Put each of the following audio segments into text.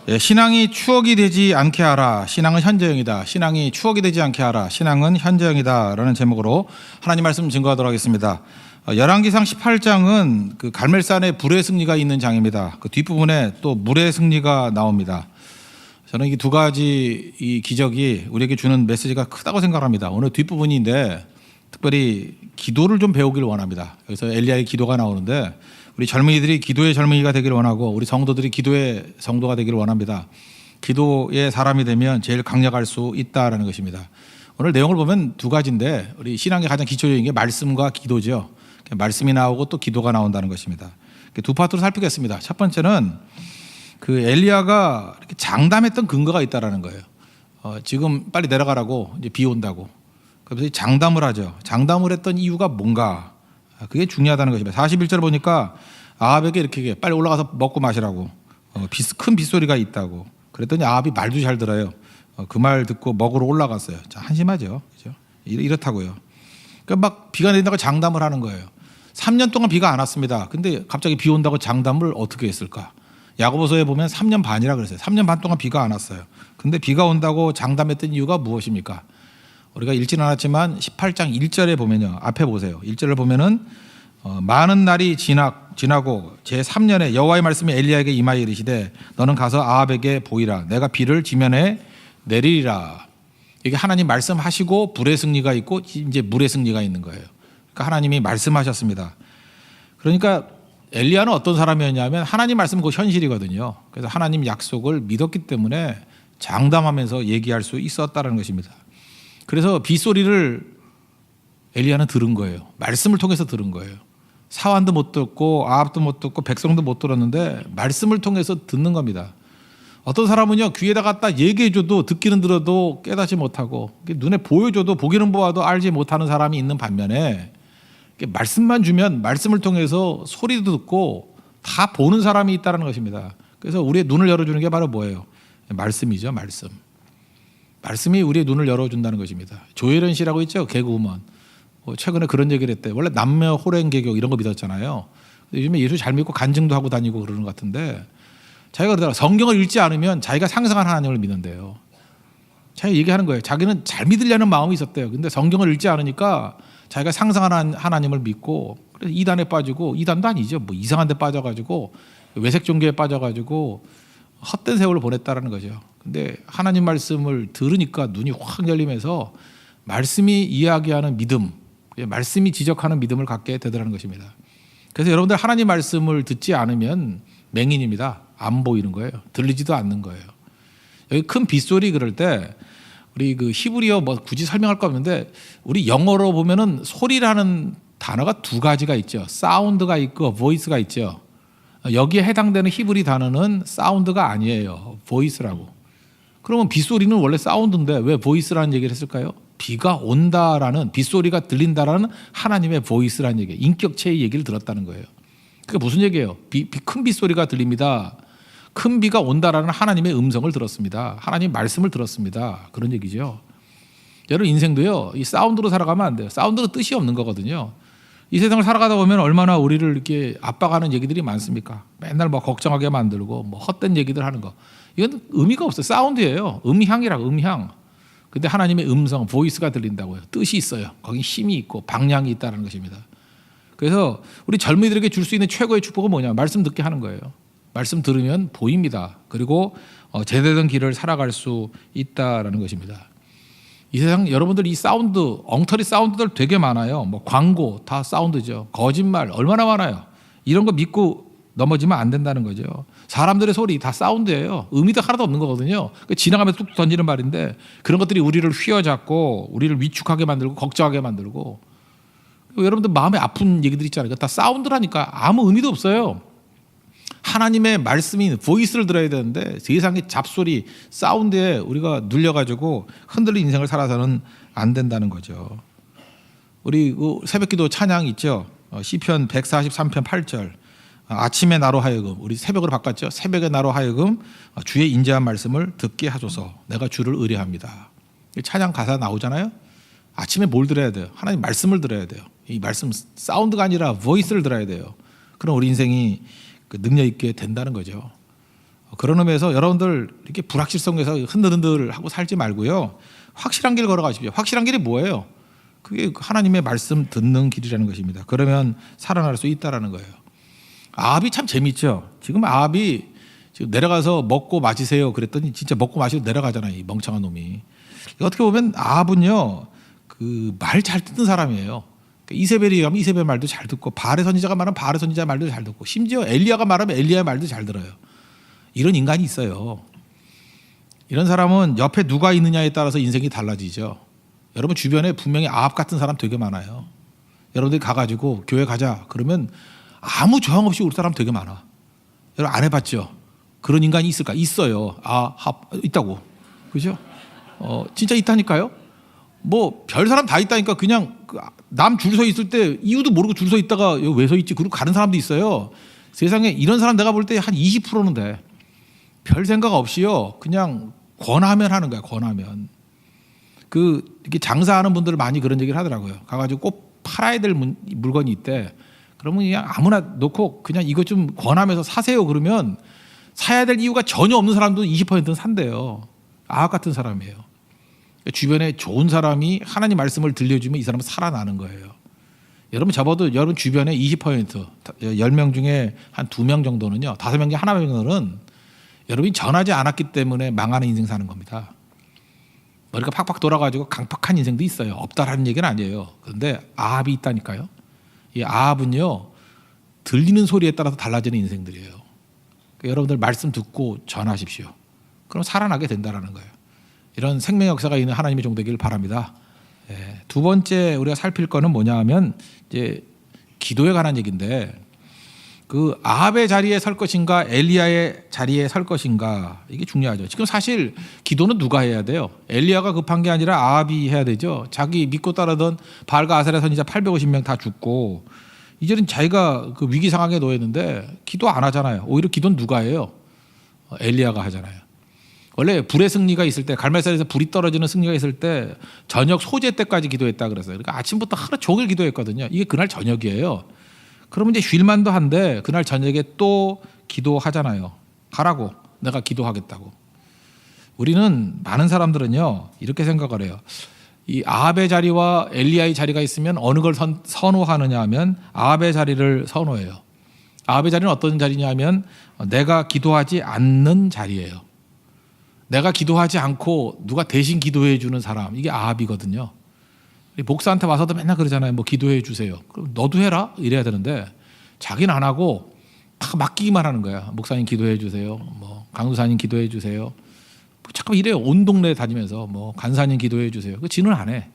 예, 신앙이 추억이 되지 않게 하라. 신앙은 현재형이다. 신앙이 추억이 되지 않게 하라. 신앙은 현재형이다. 라는 제목으로 하나님 말씀 증거하도록 하겠습니다. 열왕기상 18장은 그 갈멜산에 불의 승리가 있는 장입니다. 그 뒷부분에 또 물의 승리가 나옵니다. 저는 이 두 가지 이 기적이 우리에게 주는 메시지가 크다고 생각합니다. 오늘 뒷부분인데 특별히 기도를 좀 배우기를 원합니다. 여기서 엘리야의 기도가 나오는데 우리 젊은이들이 기도의 젊은이가 되기를 원하고 우리 성도들이 기도의 성도가 되기를 원합니다. 기도의 사람이 되면 제일 강력할 수 있다라는 것입니다. 오늘 내용을 보면 두 가지인데 우리 신앙의 가장 기초적인 게 말씀과 기도죠. 말씀이 나오고 또 기도가 나온다는 것입니다. 두 파트로 살피겠습니다. 첫 번째는 그 엘리야가 이렇게 장담했던 근거가 있다라는 거예요. 지금 빨리 내려가라고 이제 비 온다고. 그래서 장담을 하죠. 장담을 했던 이유가 뭔가. 그게 중요하다는 것입니다. 41절 보니까 아합에게 이렇게 빨리 올라가서 먹고 마시라고 큰 빗소리가 있다고 그랬더니 아합이 말도 잘 들어요. 그 말 듣고 먹으러 올라갔어요. 자, 한심하죠. 그렇죠? 이렇다고요. 그러니까 막 비가 내린다고 장담을 하는 거예요. 3년 동안 비가 안 왔습니다. 근데 갑자기 비 온다고 장담을 어떻게 했을까? 야고보서에 보면 3년 반이라 그랬어요. 3년 반 동안 비가 안 왔어요. 근데 비가 온다고 장담했던 이유가 무엇입니까? 우리가 읽지는 않았지만 18장 1절에 보면요. 앞에 보세요. 1절을 보면은 많은 날이 지나고 제3년에 여호와의 말씀이 엘리야에게 임하여 이르시되 너는 가서 아합에게 보이라. 내가 비를 지면에 내리리라. 이게 하나님 말씀하시고 불의 승리가 있고 이제 물의 승리가 있는 거예요. 그러니까 하나님이 말씀하셨습니다. 그러니까 엘리야는 어떤 사람이었냐면 하나님 말씀은 그 현실이거든요. 그래서 하나님 약속을 믿었기 때문에 장담하면서 얘기할 수 있었다는 것입니다. 그래서 빗소리를 엘리야는 들은 거예요. 말씀을 통해서 들은 거예요. 사환도 못 듣고 아합도 못 듣고 백성도 못 들었는데 말씀을 통해서 듣는 겁니다. 어떤 사람은요 귀에다 갖다 얘기해줘도 듣기는 들어도 깨닫지 못하고 눈에 보여줘도 보기는 보아도 알지 못하는 사람이 있는 반면에 말씀만 주면 말씀을 통해서 소리도 듣고 다 보는 사람이 있다는 것입니다. 그래서 우리의 눈을 열어주는 게 바로 뭐예요? 말씀이죠. 말씀이 우리의 눈을 열어준다는 것입니다. 조혜련 씨라고 있죠. 개그우먼. 최근에 그런 얘기를 했대요. 원래 남녀 호랭개교 이런 거 믿었잖아요. 요즘에 예수 잘 믿고 간증도 하고 다니고 그러는 것 같은데 자기가 그러더라. 성경을 읽지 않으면 자기가 상상한 하나님을 믿는데요. 자기가 얘기하는 거예요. 자기는 잘 믿으려는 마음이 있었대요. 근데 성경을 읽지 않으니까 자기가 상상한 하나님을 믿고 그래서 이단에 빠지고 이단도 아니죠. 뭐 이상한 데 빠져가지고 외색 종교에 빠져가지고 헛된 세월을 보냈다라는 거죠. 근데 하나님 말씀을 들으니까 눈이 확 열리면서 말씀이 이야기하는 믿음, 말씀이 지적하는 믿음을 갖게 되더라는 것입니다. 그래서 여러분들 하나님 말씀을 듣지 않으면 맹인입니다. 안 보이는 거예요. 들리지도 않는 거예요. 여기 큰 빗소리 그럴 때 우리 그 히브리어 뭐 굳이 설명할 거 없는데 우리 영어로 보면은 소리라는 단어가 두 가지가 있죠. 사운드가 있고 보이스가 있죠. 여기에 해당되는 히브리 단어는 사운드가 아니에요. 보이스라고. 그러면 빗소리는 원래 사운드인데 왜 보이스라는 얘기를 했을까요? 비가 온다라는 빗소리가 들린다라는 하나님의 보이스라는 얘기예요. 인격체의 얘기를 들었다는 거예요. 그게 무슨 얘기예요? 큰 빗소리가 들립니다. 큰 비가 온다라는 하나님의 음성을 들었습니다. 하나님 말씀을 들었습니다. 그런 얘기죠. 여러분 인생도요. 이 사운드로 살아가면 안 돼요. 사운드는 뜻이 없는 거거든요. 이 세상을 살아가다 보면 얼마나 우리를 이렇게 압박하는 얘기들이 많습니까? 맨날 뭐 걱정하게 만들고 뭐 헛된 얘기들 하는 거. 이건 의미가 없어요. 사운드예요. 음향이라고 음향. 근데 하나님의 음성, 보이스가 들린다고요. 뜻이 있어요. 거기 힘이 있고 방향이 있다는 것입니다. 그래서 우리 젊은이들에게 줄 수 있는 최고의 축복은 뭐냐? 말씀 듣게 하는 거예요. 말씀 들으면 보입니다. 그리고 제대로 된 길을 살아갈 수 있다라는 것입니다. 이 세상 여러분들 이 사운드, 엉터리 사운드들 되게 많아요. 뭐 광고 다 사운드죠. 거짓말 얼마나 많아요. 이런 거 믿고 넘어지면 안 된다는 거죠. 사람들의 소리 다 사운드예요. 의미도 하나도 없는 거거든요. 지나가면서 뚝 던지는 말인데 그런 것들이 우리를 휘어잡고 우리를 위축하게 만들고 걱정하게 만들고 여러분들 마음에 아픈 얘기들 있잖아요. 다 사운드라니까 아무 의미도 없어요. 하나님의 말씀인 보이스를 들어야 되는데 세상의 잡소리 사운드에 우리가 눌려가지고 흔들린 인생을 살아서는 안 된다는 거죠. 우리 새벽기도 찬양 있죠. 시편 143편 8절 아침에 나로 하여금 우리 새벽으로 바꿨죠. 새벽에 나로 하여금 주의 인자한 말씀을 듣게 하소서 내가 주를 의뢰합니다. 찬양 가사 나오잖아요. 아침에 뭘 들어야 돼요? 하나님 말씀을 들어야 돼요. 이 말씀 사운드가 아니라 보이스를 들어야 돼요. 그럼 우리 인생이 능력 있게 된다는 거죠. 그런 의미에서 여러분들 이렇게 불확실성에서 흔들흔들 하고 살지 말고요. 확실한 길 걸어가십시오. 확실한 길이 뭐예요? 그게 하나님의 말씀 듣는 길이라는 것입니다. 그러면 살아날 수 있다라는 거예요. 아합이 참 재밌죠. 지금 아합이 지금 내려가서 먹고 마시세요 그랬더니 진짜 먹고 마시고 내려가잖아요. 이 멍청한 놈이. 어떻게 보면 아합은요, 그 말 잘 듣는 사람이에요. 이세벨이 가면 이세벨 말도 잘 듣고, 바알의 선지자가 말하면 바알의 선지자 말도 잘 듣고, 심지어 엘리야가 말하면 엘리야 말도 잘 들어요. 이런 인간이 있어요. 이런 사람은 옆에 누가 있느냐에 따라서 인생이 달라지죠. 여러분 주변에 분명히 아합 같은 사람 되게 많아요. 여러분들이 가가지고 교회 가자 그러면 아무 저항 없이 올 사람 되게 많아. 여러분 안 해봤죠? 그런 인간이 있을까? 있어요. 있다고. 그죠? 진짜 있다니까요. 뭐 별 사람 다 있다니까. 그냥 남 줄 서 있을 때 이유도 모르고 줄 서 있다가 왜 서 있지? 그리고 가는 사람도 있어요. 세상에 이런 사람 내가 볼 때 한 20%는 돼. 별 생각 없이요. 그냥 권하면 하는 거야. 권하면. 이렇게 장사하는 분들 많이 그런 얘기를 하더라고요. 가가지고 꼭 팔아야 될 물건이 있대. 그러면 그냥 아무나 놓고 그냥 이것 좀 권하면서 사세요. 그러면 사야 될 이유가 전혀 없는 사람도 20%는 산대요. 아합 같은 사람이에요. 주변에 좋은 사람이 하나님 말씀을 들려주면 이 사람은 살아나는 거예요. 여러분 접어도 여러분 주변에 20% 10명 중에 한 2명 정도는요. 5명 중에 1명은 여러분이 전하지 않았기 때문에 망하는 인생 사는 겁니다. 머리가 팍팍 돌아가지고 강팍한 인생도 있어요. 없다라는 얘기는 아니에요. 그런데 아합이 있다니까요. 이 아합은요. 들리는 소리에 따라서 달라지는 인생들이에요. 그러니까 여러분들 말씀 듣고 전하십시오. 그럼 살아나게 된다는 거예요. 이런 생명 역사가 있는 하나님의 종되기를 바랍니다. 두 번째 우리가 살필 거는 뭐냐 하면 이제 기도에 관한 얘기인데, 그 아합의 자리에 설 것인가 엘리야의 자리에 설 것인가, 이게 중요하죠. 지금 사실 기도는 누가 해야 돼요? 엘리야가 급한 게 아니라 아합이 해야 되죠. 자기 믿고 따르던 바알과 아세라 선지자 850명 다 죽고 이제는 자기가 그 위기 상황에 놓였는데 기도 안 하잖아요. 오히려 기도는 누가 해요? 엘리야가 하잖아요. 원래 불의 승리가 있을 때, 갈멜산에서 불이 떨어지는 승리가 있을 때 저녁 소재 때까지 기도했다 그랬어요. 그러니까 아침부터 하루 종일 기도했거든요. 이게 그날 저녁이에요. 그러면 이제 쉴만도 한데 그날 저녁에 또 기도하잖아요. 가라고, 내가 기도하겠다고. 우리는 많은 사람들은요 이렇게 생각을 해요. 이 아합의 자리와 엘리야의 자리가 있으면 어느 걸 선호하느냐 하면 아합의 자리를 선호해요. 아합의 자리는 어떤 자리냐 하면 내가 기도하지 않는 자리예요. 내가 기도하지 않고 누가 대신 기도해 주는 사람, 이게 아합이거든요. 목사한테 와서도 맨날 그러잖아요. 뭐 기도해 주세요. 그럼 너도 해라 이래야 되는데 자기는 안 하고 다 맡기기만 하는 거야. 목사님 기도해 주세요. 뭐 강도사님 기도해 주세요. 뭐 잠깐 이래요. 온 동네 다니면서 뭐 간사님 기도해 주세요. 그 지는 안 해.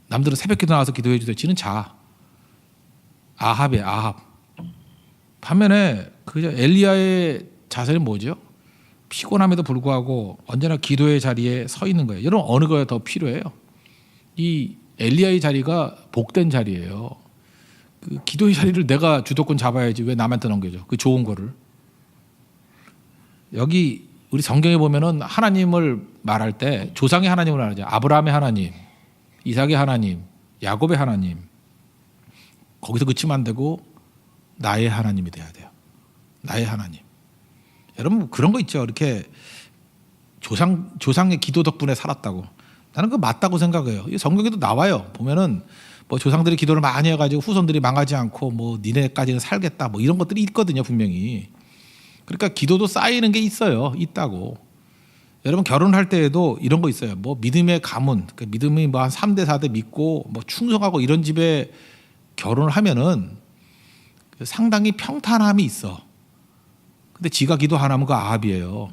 남들은 새벽기도 나와서 기도해 주세요. 지는 자. 아합이에요. 아합. 반면에 그 엘리야의 자세는 뭐죠? 피곤함에도 불구하고 언제나 기도의 자리에 서 있는 거예요. 여러분 어느 거가 더 필요해요? 이 엘리야의 자리가 복된 자리예요. 그 기도의 자리를 내가 주도권 잡아야지 왜 남한테 넘겨줘? 그 좋은 거를. 여기 우리 성경에 보면은 하나님을 말할 때 조상의 하나님을 말하죠. 아브라함의 하나님, 이삭의 하나님, 야곱의 하나님. 거기서 그치면 안 되고 나의 하나님이 돼야 돼요. 나의 하나님. 여러분 그런 거 있죠. 이렇게 조상의 기도 덕분에 살았다고. 나는 그거 맞다고 생각해요. 성경에도 나와요. 보면은 뭐 조상들이 기도를 많이 해가지고 후손들이 망하지 않고 뭐 니네까지는 살겠다 뭐 이런 것들이 있거든요, 분명히. 그러니까 기도도 쌓이는 게 있다고. 여러분 결혼할 때에도 이런 거 있어요. 뭐 믿음의 가문, 그 믿음이 뭐 한 3대 4대 믿고 뭐 충성하고 이런 집에 결혼을 하면은 상당히 평탄함이 있어. 근데 지가 기도 안 하면 그 아합이에요.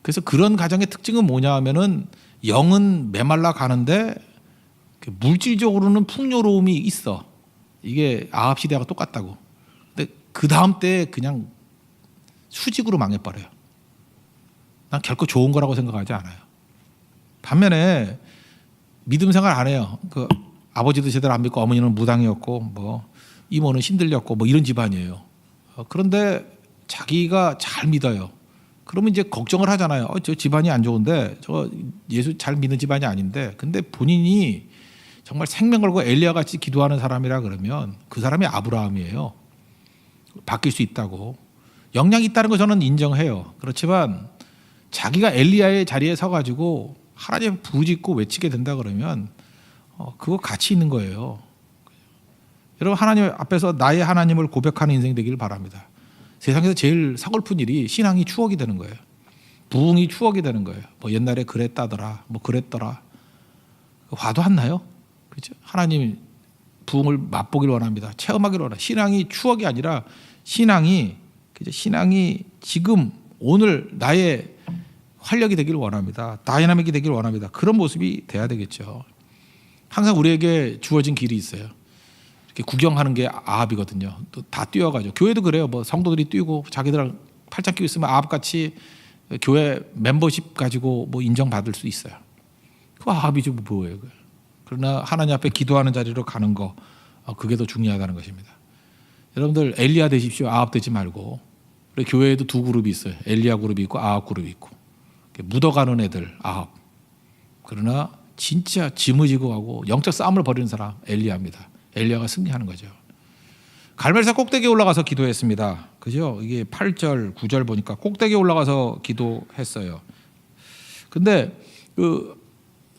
그래서 그런 가정의 특징은 뭐냐 하면은 영은 메말라 가는데 물질적으로는 풍요로움이 있어. 이게 아합 시대와 똑같다고. 근데 그 다음 때 그냥 수직으로 망해버려요. 난 결코 좋은 거라고 생각하지 않아요. 반면에 믿음 생활 안 해요. 그 아버지도 제대로 안 믿고 어머니는 무당이었고 뭐 이모는 신들렸고 뭐 이런 집안이에요. 그런데 자기가 잘 믿어요. 그러면 이제 걱정을 하잖아요. 저 집안이 안 좋은데 저 예수 잘 믿는 집안이 아닌데, 근데 본인이 정말 생명 걸고 엘리야 같이 기도하는 사람이라 그러면 그 사람이 아브라함이에요. 바뀔 수 있다고. 역량이 있다는 거 저는 인정해요. 그렇지만 자기가 엘리야의 자리에 서가지고 하나님 부르짖고 외치게 된다 그러면 그거 가치 있는 거예요. 여러분 하나님 앞에서 나의 하나님을 고백하는 인생 되기를 바랍니다. 세상에서 제일 서글픈 일이 신앙이 추억이 되는 거예요. 부흥이 추억이 되는 거예요. 뭐 옛날에 그랬다더라, 뭐 그랬더라. 화도 안 나요? 그렇죠? 하나님 부흥을 맛보길 원합니다. 체험하길 원합니다. 신앙이 추억이 아니라 신앙이 지금 오늘 나의 활력이 되기를 원합니다. 다이나믹이 되기를 원합니다. 그런 모습이 돼야 되겠죠. 항상 우리에게 주어진 길이 있어요. 이렇게 구경하는 게 아합이거든요. 또 다 뛰어가죠. 교회도 그래요. 뭐 성도들이 뛰고 자기들 팔짱 끼고 있으면 아합같이 교회 멤버십 가지고 뭐 인정받을 수 있어요. 그 아합이죠. 뭐예요. 그러나 하나님 앞에 기도하는 자리로 가는 거 그게 더 중요하다는 것입니다. 여러분들 엘리야 되십시오. 아합 되지 말고. 우리 교회에도 두 그룹이 있어요. 엘리야 그룹이 있고 아합 그룹이 있고. 묻어가는 애들 아합. 그러나 진짜 지무지고 하고 영적 싸움을 벌이는 사람 엘리야입니다. 엘리야가 승리하는 거죠. 갈멜산 꼭대기에 올라가서 기도했습니다. 그죠? 이게 8절, 9절 보니까 꼭대기에 올라가서 기도했어요. 근데 그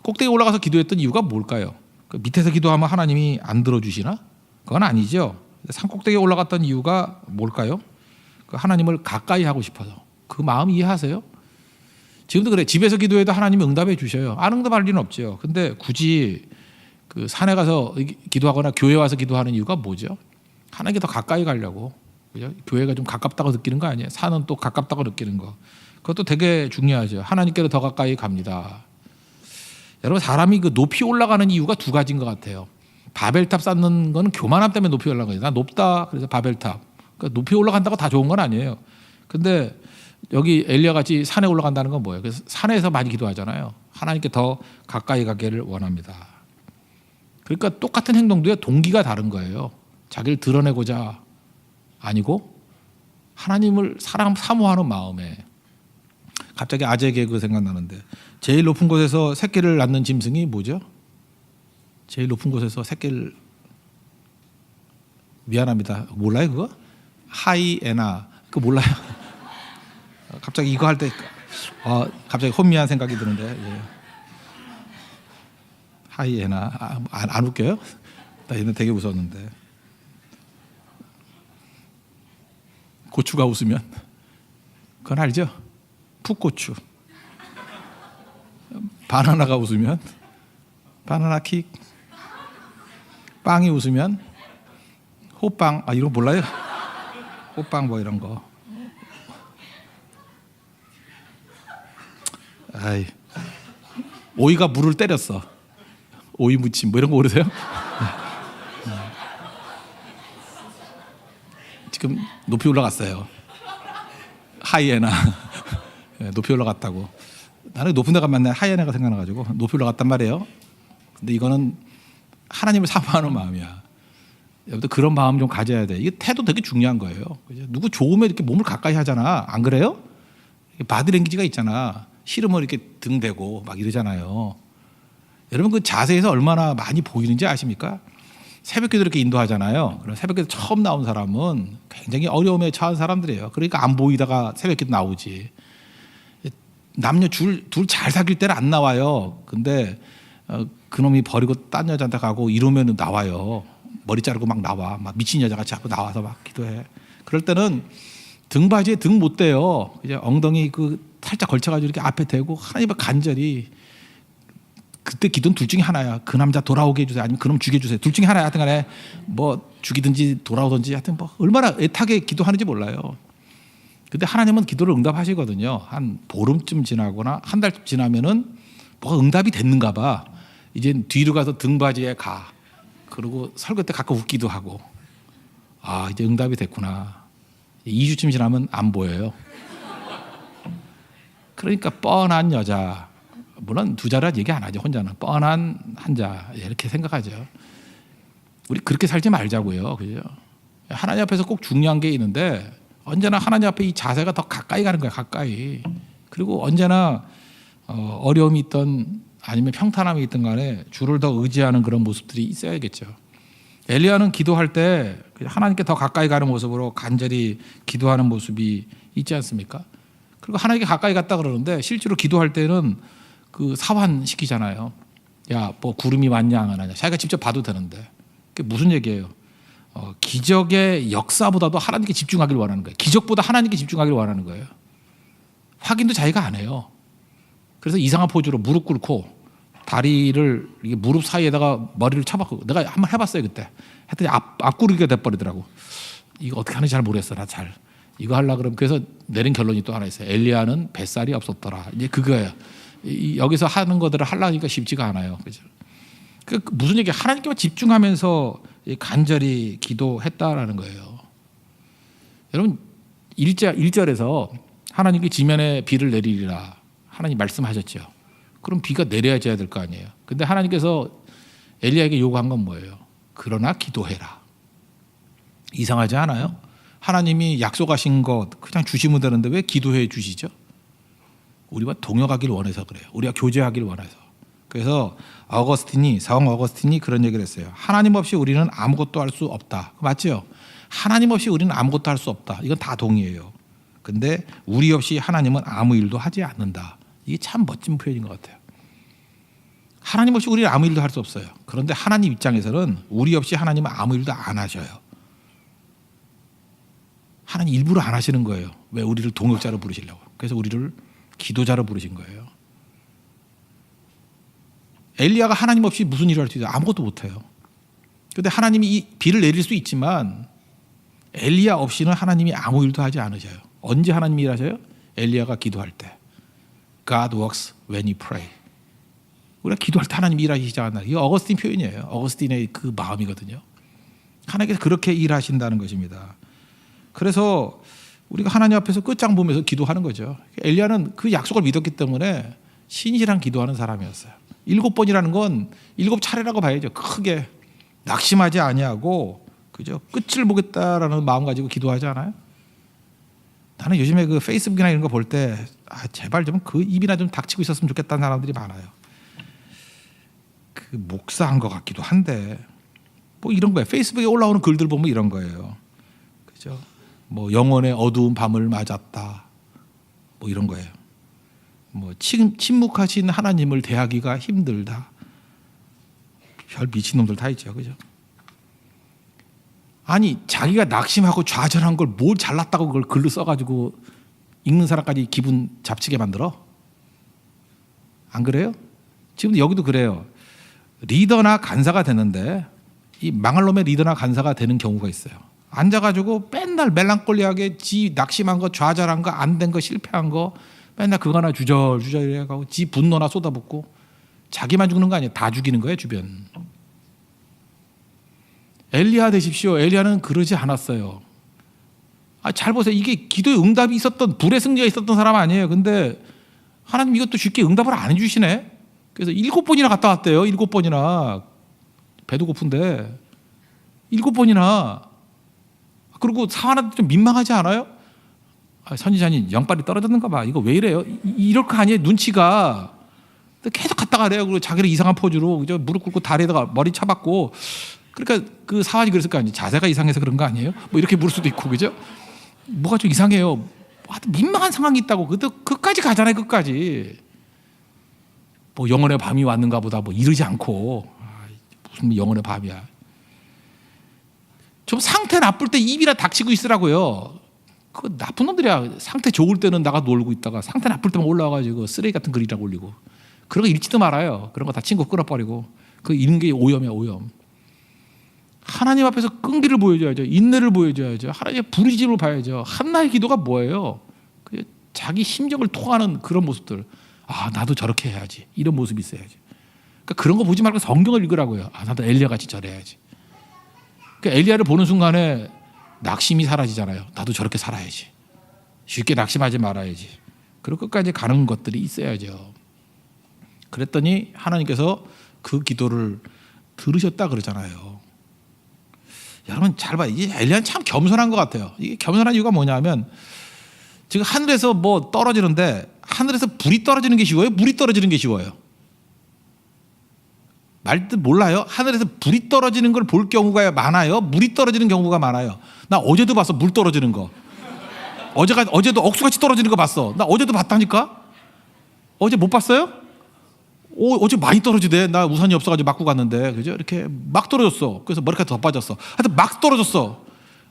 꼭대기에 올라가서 기도했던 이유가 뭘까요? 그 밑에서 기도하면 하나님이 안 들어주시나? 그건 아니죠. 산 꼭대기에 올라갔던 이유가 뭘까요? 그 하나님을 가까이 하고 싶어서. 그 마음 이해하세요? 지금도 그래. 집에서 기도해도 하나님이 응답해 주셔요. 안 응답할 리는 없죠. 근데 굳이 그 산에 가서 기도하거나 교회 와서 기도하는 이유가 뭐죠? 하나님께 더 가까이 가려고. 그죠? 교회가 좀 가깝다고 느끼는 거 아니에요? 산은 또 가깝다고 느끼는 거. 그것도 되게 중요하죠. 하나님께로 더 가까이 갑니다. 여러분 사람이 그 높이 올라가는 이유가 두 가지인 것 같아요. 바벨탑 쌓는 거는 교만함 때문에 높이 올라간 거예요. 나 높다 그래서 바벨탑. 그러니까 높이 올라간다고 다 좋은 건 아니에요. 근데 여기 엘리야 같이 산에 올라간다는 건 뭐예요? 그래서 산에서 많이 기도하잖아요. 하나님께 더 가까이 가기를 원합니다. 그러니까 똑같은 행동도요 동기가 다른 거예요. 자기를 드러내고자 아니고 하나님을 사모하는 마음에. 갑자기 아재 개그 생각나는데 제일 높은 곳에서 새끼를 낳는 짐승이 뭐죠? 제일 높은 곳에서 새끼를 미안합니다. 몰라요 그거? 하이에나 그거 몰라요? 갑자기 이거 할 때 갑자기 혼미한 생각이 드는데 예. 하이에나 안 웃겨요? 나 얘는 되게 웃었는데 고추가 웃으면 그건 알죠? 풋고추. 바나나가 웃으면 바나나 킥. 빵이 웃으면 호빵. 이런 거 몰라요? 호빵 뭐 이런 거. 오이가 물을 때렸어. 오이 무침 뭐 이런 거 모르세요? 지금 높이 올라갔어요. 하이에나. 높이 올라갔다고. 나는 높은 데 가면 하이에나가 생각나가지고 높이 올라갔단 말이에요. 근데 이거는 하나님을 사모하는 마음이야. 여러분들 그런 마음 좀 가져야 돼. 이게 태도 되게 중요한 거예요. 그죠? 누구 좋으면 이렇게 몸을 가까이 하잖아. 안 그래요? 바디랭귀지가 있잖아. 싫으면 이렇게 등 대고 막 이러잖아요. 여러분 그 자세에서 얼마나 많이 보이는지 아십니까? 새벽기도 이렇게 인도하잖아요. 그럼 새벽기도 처음 나온 사람은 굉장히 어려움에 처한 사람들이에요. 그러니까 안 보이다가 새벽기도 나오지. 남녀 둘 잘 사귈 때는 안 나와요. 근데 그놈이 버리고 딴 여자한테 가고 이러면 나와요. 머리 자르고 막 나와. 막 미친 여자같이 자꾸 나와서 막 기도해. 그럴 때는 등받이에 등 못 대요. 이제 엉덩이 그 살짝 걸쳐가지고 이렇게 앞에 대고 하나님 앞에 간절히. 그때 기도는 둘 중에 하나야. 그 남자 돌아오게 해주세요. 아니면 그놈 죽여주세요. 둘 중에 하나야. 하여튼 간에 뭐 죽이든지 돌아오든지 하여튼 뭐 얼마나 애타게 기도하는지 몰라요. 근데 하나님은 기도를 응답하시거든요. 한 보름쯤 지나거나 한 달쯤 지나면은 뭐가 응답이 됐는가 봐. 이제 뒤로 가서 등받이에 가. 그리고 설교 때 가끔 웃기도 하고. 이제 응답이 됐구나. 2주쯤 지나면 안 보여요. 그러니까 뻔한 여자. 물론 두 자란 얘기 안 하죠. 혼자는 뻔한 한자 이렇게 생각하죠. 우리 그렇게 살지 말자고요. 그죠? 하나님 앞에서 꼭 중요한 게 있는데 언제나 하나님 앞에 이 자세가 더 가까이 가는 거야. 가까이. 그리고 언제나 어려움이 있던 아니면 평탄함이 있든 간에 주를 더 의지하는 그런 모습들이 있어야겠죠. 엘리야는 기도할 때 하나님께 더 가까이 가는 모습으로 간절히 기도하는 모습이 있지 않습니까? 그리고 하나님께 가까이 갔다 그러는데 실제로 기도할 때는 그 사환시키잖아요. 야, 뭐 구름이 왔냐 안 왔냐. 자기가 직접 봐도 되는데. 그게 무슨 얘기예요? 기적의 역사보다도 하나님께 집중하길 원하는 거예요. 기적보다 하나님께 집중하길 원하는 거예요. 확인도 자기가 안 해요. 그래서 이상한 포즈로 무릎 꿇고 다리를 이게 무릎 사이에다가 머리를 쳐박고 내가 한번 해봤어요 그때. 했더니 앞구르기가 돼버리더라고. 이거 어떻게 하는지 잘 모르겠어. 나 잘. 이거 하려고 그러면 그래서 내린 결론이 또 하나 있어요. 엘리야는 뱃살이 없었더라. 이제 그거예요. 여기서 하는 것들을 하려니까 쉽지가 않아요. 그죠? 그 무슨 얘기? 하나님께만 집중하면서 간절히 기도했다라는 거예요. 여러분 1절에서 하나님께 지면에 비를 내리리라 하나님 말씀하셨죠. 그럼 비가 내려져야 될 거 아니에요. 근데 하나님께서 엘리야에게 요구한 건 뭐예요? 그러나 기도해라. 이상하지 않아요? 하나님이 약속하신 것 그냥 주시면 되는데 왜 기도해 주시죠? 우리와 동역하길 원해서 그래요. 우리가 교제하길 원해서. 그래서 성 어거스틴이 그런 얘기를 했어요. 하나님 없이 우리는 아무것도 할 수 없다. 맞죠? 하나님 없이 우리는 아무것도 할 수 없다. 이건 다 동의해요. 근데 우리 없이 하나님은 아무 일도 하지 않는다. 이게 참 멋진 표현인 것 같아요. 하나님 없이 우리는 아무 일도 할 수 없어요. 그런데 하나님 입장에서는 우리 없이 하나님은 아무 일도 안 하셔요. 하나님 일부러 안 하시는 거예요. 왜? 우리를 동역자로 부르시려고. 그래서 우리를 기도자로 부르신 거예요. 엘리야가 하나님 없이 무슨 일을 할 수 있어요? 아무것도 못해요. 그런데 하나님이 이 비를 내릴 수 있지만 엘리야 없이는 하나님이 아무 일도 하지 않으셔요. 언제 하나님이 일하셔요? 엘리야가 기도할 때. God works when you pray. 우리가 기도할 때 하나님이 일하시지 않나. 이거 어거스틴 표현이에요. 어거스틴의 그 마음이거든요. 하나님께서 그렇게 일하신다는 것입니다. 그래서 우리가 하나님 앞에서 끝장 보면서 기도하는 거죠. 엘리야는 그 약속을 믿었기 때문에 신실한 기도하는 사람이었어요. 7번이라는 건 7차례라고 봐야죠. 크게 낙심하지 아니하고 그죠? 끝을 보겠다라는 마음 가지고 기도하지 않아요? 나는 요즘에 그 페이스북이나 이런 거 볼 때 제발 좀 그 입이나 좀 닥치고 있었으면 좋겠다는 사람들이 많아요. 그 목사한 것 같기도 한데 뭐 이런 거예요. 페이스북에 올라오는 글들 보면 이런 거예요. 그죠? 뭐 영혼의 어두운 밤을 맞았다. 뭐 이런 거예요. 뭐 침묵하신 하나님을 대하기가 힘들다. 별 미친놈들 다 있죠. 그죠? 아니 자기가 낙심하고 좌절한 걸 뭘 잘났다고 그걸 글로 써가지고 읽는 사람까지 기분 잡치게 만들어? 안 그래요? 지금 여기도 그래요. 리더나 간사가 되는데 이 망할 놈의 리더나 간사가 되는 경우가 있어요. 앉아가지고 맨날 멜랑콜리하게 지 낙심한 거, 좌절한 거, 안 된 거, 실패한 거 맨날 그거나 주저주저 해가고 지 분노나 쏟아붓고 자기만 죽는 거 아니에요. 다 죽이는 거예요 주변. 엘리야 되십시오. 엘리야는 그러지 않았어요. 잘 보세요. 이게 기도의 응답이 있었던 불의 승리가 있었던 사람 아니에요. 근데 하나님 이것도 쉽게 응답을 안 해주시네. 그래서 7번이나 갔다 왔대요. 7번이나. 배도 고픈데 7번이나. 그리고 사환한테 좀 민망하지 않아요? 선지자님 영빨이 떨어졌는가 봐. 이거 왜 이래요? 이럴 거 아니에요. 눈치가. 계속 갔다 가래요. 그리고 자기를 이상한 포즈로 그죠? 무릎 꿇고 다리에다가 머리 쳐박고. 그러니까 그 사환이 그랬을 거 아니에요. 자세가 이상해서 그런 거 아니에요? 뭐 이렇게 물을 수도 있고 그죠? 뭐가 좀 이상해요. 민망한 상황이 있다고. 끝까지 가잖아요. 끝까지. 뭐 영혼의 밤이 왔는가 보다 뭐 이러지 않고 무슨 영혼의 밤이야. 좀 상태 나쁠 때 입이나 닥치고 있으라고요. 그 나쁜 놈들이야. 상태 좋을 때는 나가 놀고 있다가 상태 나쁠 때만 올라와가지고 쓰레기 같은 글이라고 올리고 그런 거 읽지도 말아요. 그런 거 다 친구 끊어버리고 그 읽는 게 오염이야 오염. 하나님 앞에서 끈기를 보여줘야죠. 인내를 보여줘야죠. 하나님의 부르짖음을 봐야죠. 한나의 기도가 뭐예요? 자기 심정을 토하는 그런 모습들. 나도 저렇게 해야지. 이런 모습이 있어야지. 그러니까 그런 거 보지 말고 성경을 읽으라고요. 나도 엘리야 같이 저래야지. 그러니까 엘리야를 보는 순간에 낙심이 사라지잖아요. 나도 저렇게 살아야지. 쉽게 낙심하지 말아야지. 그리고 끝까지 가는 것들이 있어야죠. 그랬더니 하나님께서 그 기도를 들으셨다 그러잖아요. 여러분 잘 봐요. 이 엘리야는 참 겸손한 것 같아요. 이게 겸손한 이유가 뭐냐면 지금 하늘에서 뭐 떨어지는데 하늘에서 불이 떨어지는 게 쉬워요? 물이 떨어지는 게 쉬워요? 말뜻 몰라요? 하늘에서 불이 떨어지는 걸 볼 경우가 많아요? 물이 떨어지는 경우가 많아요? 나 어제도 봤어. 물 떨어지는 거. 어제도 억수같이 떨어지는 거 봤어. 나 어제도 봤다니까? 어제 못 봤어요? 어제 많이 떨어지대. 나 우산이 없어가지고 맞고 갔는데. 그죠? 이렇게 막 떨어졌어. 그래서 머리카락 더 빠졌어. 하여튼 막 떨어졌어.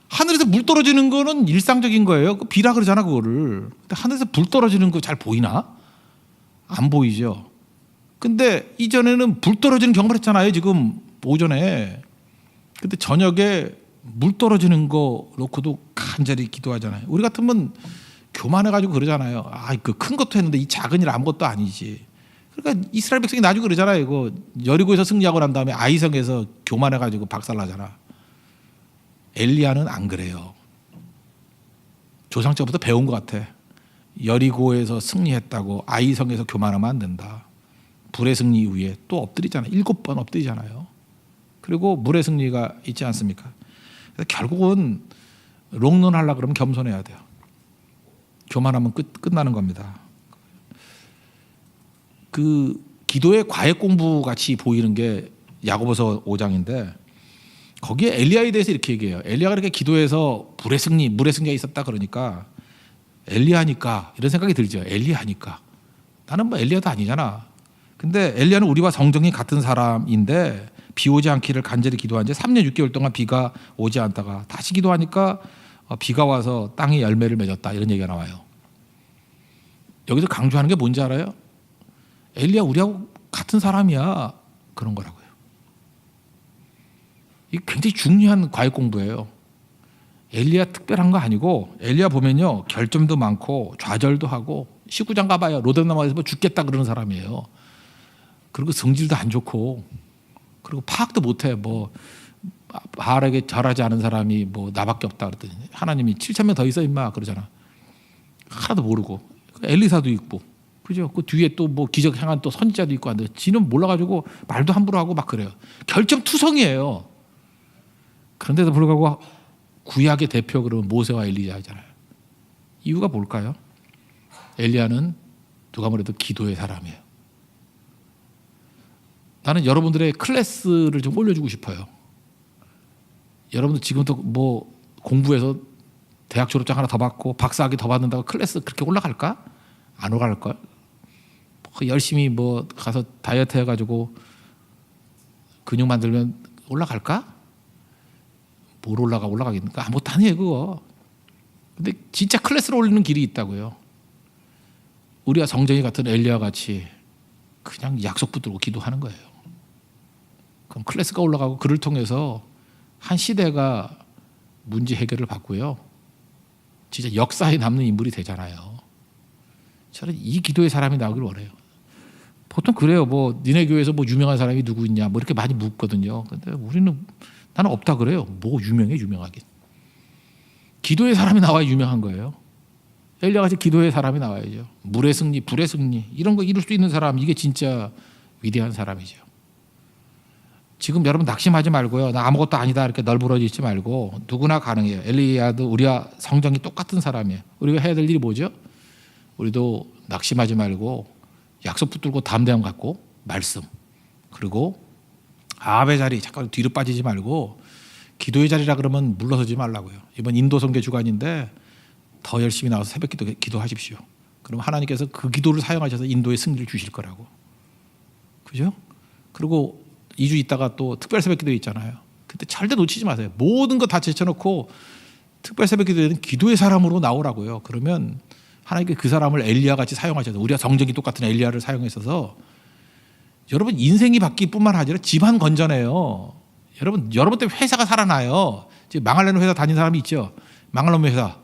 하늘에서 물 떨어지는 거는 일상적인 거예요. 비라 그러잖아, 그거를. 근데 하늘에서 불 떨어지는 거 잘 보이나? 안 보이죠. 근데 이전에는 불 떨어지는 경험을 했잖아요, 지금 오전에. 근데 저녁에 물 떨어지는 거 놓고도 간절히 기도하잖아요. 우리 같으면 교만해가지고 그러잖아요. 그 큰 것도 했는데 이 작은 일 아무것도 아니지. 그러니까 이스라엘 백성이 나중에 그러잖아요. 이거 여리고에서 승리하고 난 다음에 아이성에서 교만해가지고 박살나잖아. 엘리야는 안 그래요. 조상적부터 배운 것 같아. 여리고에서 승리했다고 아이성에서 교만하면 안 된다. 불의 승리 이후에 또 엎드리잖아요. 7번 엎드리잖아요. 그리고 물의 승리가 있지 않습니까? 그래서 결국은 롱런 하려고 그러면 겸손해야 돼요. 교만하면 끝나는 겁니다. 그 기도의 과외 공부 같이 보이는 게 야고보서 5장인데 거기에 엘리야에 대해서 이렇게 얘기해요. 엘리야가 이렇게 기도해서 불의 승리, 물의 승리가 있었다 그러니까 엘리야니까 이런 생각이 들죠. 엘리야니까. 나는 뭐 엘리야도 아니잖아. 근데 엘리야는 우리와 성정이 같은 사람인데 비 오지 않기를 간절히 기도한 지 3년 6개월 동안 비가 오지 않다가 다시 기도하니까 비가 와서 땅이 열매를 맺었다 이런 얘기가 나와요. 여기서 강조하는 게 뭔지 알아요? 엘리야 우리하고 같은 사람이야 그런 거라고요. 이게 굉장히 중요한 과외 공부예요. 엘리야 특별한 거 아니고 엘리야 보면요 결점도 많고 좌절도 하고 19장 가봐요. 로데나마에서 뭐 죽겠다 그러는 사람이에요. 그리고 성질도 안 좋고 그리고 파악도 못해. 뭐 바알에게 절하지 않은 사람이 뭐 나밖에 없다 그랬더니 하나님이 7,000명 더 있어 임마 그러잖아. 하나도 모르고 엘리사도 있고 그죠? 그 뒤에 또 뭐 기적 행한 또 선지자도 있고 한데 지는 몰라가지고 말도 함부로 하고 막 그래요. 결점투성이에요. 그런데도 불구하고 구약의 대표 그러면 모세와 엘리야잖아요. 이유가 뭘까요? 엘리야는 누가 뭐래도 기도의 사람이에요. 나는 여러분들의 클래스를 좀 올려주고 싶어요. 여러분들 지금도 뭐 공부해서 대학 졸업장 하나 더 받고 박사학위 더 받는다고 클래스 그렇게 올라갈까? 안 올라갈걸? 열심히 뭐 가서 다이어트 해가지고 근육 만들면 올라갈까? 뭘 올라가겠는가? 아무것도 아니에요 그거. 근데 진짜 클래스로 올리는 길이 있다고요. 우리가 성정이 같은 엘리야 같이 그냥 약속 붙들고 기도하는 거예요. 그럼 클래스가 올라가고 그를 통해서 한 시대가 문제 해결을 받고요. 진짜 역사에 남는 인물이 되잖아요. 저는 이 기도의 사람이 나오길 원해요. 보통 그래요. 뭐 니네 교회에서 뭐 유명한 사람이 누구 있냐 뭐 이렇게 많이 묻거든요. 근데 나는 없다 그래요. 뭐 유명하긴. 기도의 사람이 나와야 유명한 거예요. 엘리야같이 기도의 사람이 나와야죠. 물의 승리, 불의 승리 이런 거 이룰 수 있는 사람 이게 진짜 위대한 사람이죠. 지금 여러분 낙심하지 말고요. 나 아무것도 아니다 이렇게 널브러지지 말고 누구나 가능해요. 엘리야도 우리와 성정이 똑같은 사람이에요. 우리가 해야 될 일이 뭐죠? 우리도 낙심하지 말고 약속 붙들고 담대함 갖고 말씀 그리고 아합의 자리 잠깐 뒤로 빠지지 말고 기도의 자리라 그러면 물러서지 말라고요. 이번 인도 선교 주간인데 더 열심히 나와서 새벽 기도하십시오. 그럼 하나님께서 그 기도를 사용하셔서 인도의 승리를 주실 거라고. 그죠? 그리고 2주 있다가 또 특별 새벽 기도 있잖아요. 그때 절대 놓치지 마세요. 모든 거 다 제쳐놓고 특별 새벽 기도에는 기도의 사람으로 나오라고요. 그러면 하나님께 그 사람을 엘리야 같이 사용하셔서 우리가 성정이 똑같은 엘리야를 사용했어서 여러분 인생이 바뀔 뿐만 아니라 집안 건전해요. 여러분 때문에 회사가 살아나요. 지금 망하려는 회사 다닌 사람이 있죠. 망할 놈의 회사.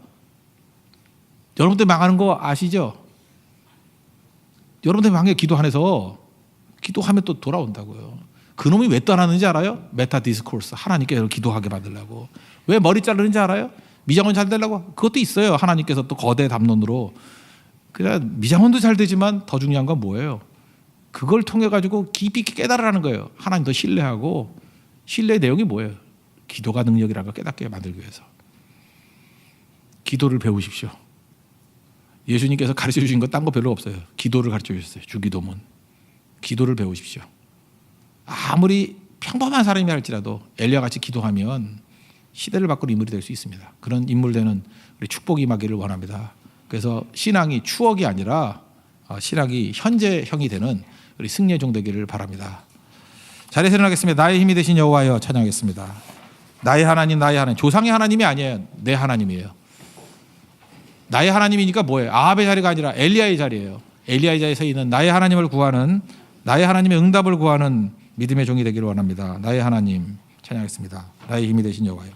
여러분 때문에 망하는 거 아시죠? 여러분 때문에 망해 기도 안 해서 기도하면 또 돌아온다고요. 그놈이 왜 떠나는지 알아요? 메타 디스코스. 하나님께 기도하게 만들려고. 왜 머리 자르는지 알아요? 미장원 잘 되려고. 그것도 있어요. 하나님께서 또 거대 담론으로. 그냥 미장원도 잘 되지만 더 중요한 건 뭐예요? 그걸 통해 가지고 깊이 깨달으라는 거예요. 하나님 더 신뢰하고. 신뢰의 내용이 뭐예요? 기도가 능력이라는 걸 깨닫게 만들기 위해서. 기도를 배우십시오. 예수님께서 가르쳐 주신 거 딴 거 별로 없어요. 기도를 가르쳐 주셨어요. 주기도문. 기도를 배우십시오. 아무리 평범한 사람이 할지라도 엘리야 같이 기도하면 시대를 바꿀 인물이 될 수 있습니다. 그런 인물 되는 우리 축복이 임하기를 원합니다. 그래서 신앙이 추억이 아니라 신앙이 현재형이 되는 우리 승리의 종 되기를 바랍니다. 자리에서 일어나겠습니다. 나의 힘이 되신 여호와여 찬양하겠습니다. 나의 하나님, 나의 하나님. 조상의 하나님이 아니에요. 내 하나님이에요. 나의 하나님이니까 뭐예요? 아합의 자리가 아니라 엘리야의 자리예요. 엘리야의 자리에 서 있는 나의 하나님을 구하는, 나의 하나님의 응답을 구하는 믿음의 종이 되기를 원합니다. 나의 하나님 찬양하겠습니다. 나의 힘이 되신 여호와여.